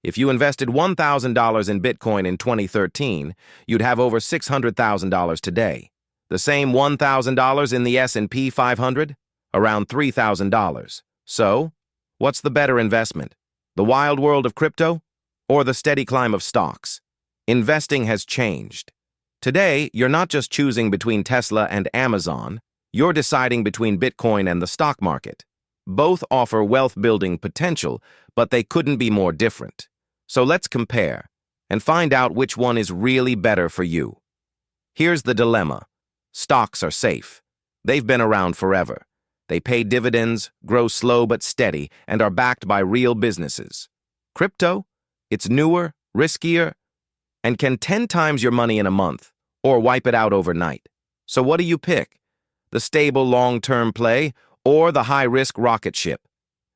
If you invested $1,000 in Bitcoin in 2013, you'd have over $600,000 today. The same $1,000 in the S&P 500? Around $3,000. So, what's the better investment? The wild world of crypto? Or the steady climb of stocks? Investing has changed. Today, you're not just choosing between Tesla and Amazon, you're deciding between Bitcoin and the stock market. Both offer wealth-building potential, but they couldn't be more different. So let's compare and find out which one is really better for you. Here's the dilemma. Stocks are safe. They've been around forever. They pay dividends, grow slow but steady, and are backed by real businesses. Crypto? It's newer, riskier, and can 10 times your money in a month, or wipe it out overnight. So what do you pick? The stable long-term play, or the high-risk rocket ship?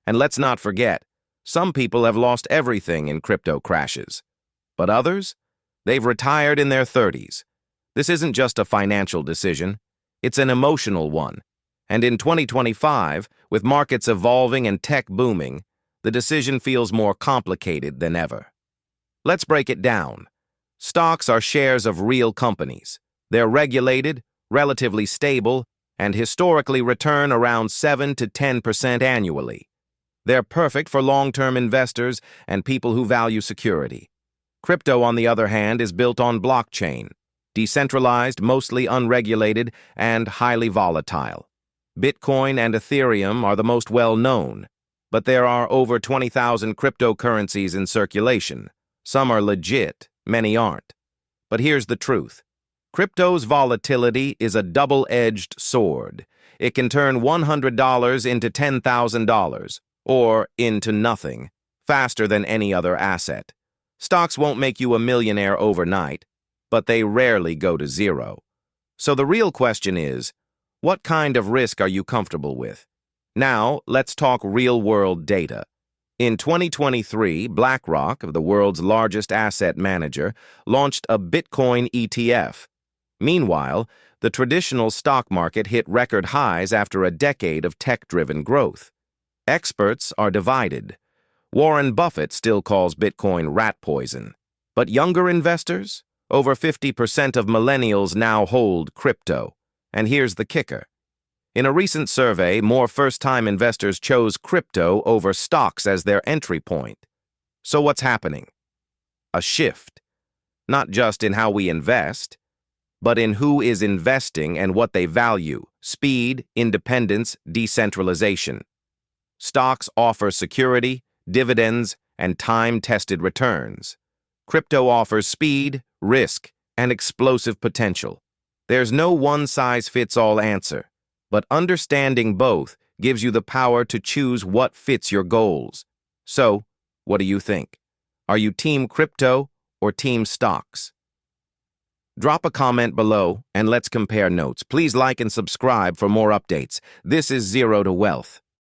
And let's not forget, some people have lost everything in crypto crashes. But others? They've retired in their 30s. This isn't just a financial decision, it's an emotional one. And in 2025, with markets evolving and tech booming, the decision feels more complicated than ever. Let's break it down. Stocks are shares of real companies. They're regulated, relatively stable, and historically return around 7 to 10% annually. They're perfect for long-term investors and people who value security. Crypto, on the other hand, is built on blockchain, decentralized, mostly unregulated, and highly volatile. Bitcoin and Ethereum are the most well-known, but there are over 20,000 cryptocurrencies in circulation. Some are legit, many aren't. But here's the truth. Crypto's volatility is a double-edged sword. It can turn $100 into $10,000, or into nothing, faster than any other asset. Stocks won't make you a millionaire overnight, but they rarely go to zero. So the real question is, what kind of risk are you comfortable with? Now, let's talk real-world data. In 2023, BlackRock, the world's largest asset manager, launched a Bitcoin ETF. Meanwhile, the traditional stock market hit record highs after a decade of tech-driven growth. Experts are divided. Warren Buffett still calls Bitcoin rat poison. But younger investors? Over 50% of millennials now hold crypto. And here's the kicker. In a recent survey, more first-time investors chose crypto over stocks as their entry point. So what's happening? A shift. Not just in how we invest, but in who is investing and what they value: speed, independence, decentralization. Stocks offer security, dividends, and time-tested returns. Crypto offers speed, risk, and explosive potential. There's no one-size-fits-all answer, but understanding both gives you the power to choose what fits your goals. So, what do you think? Are you team crypto or team stocks? Drop a comment below and let's compare notes. Please like and subscribe for more updates. This is Zero to Wealth.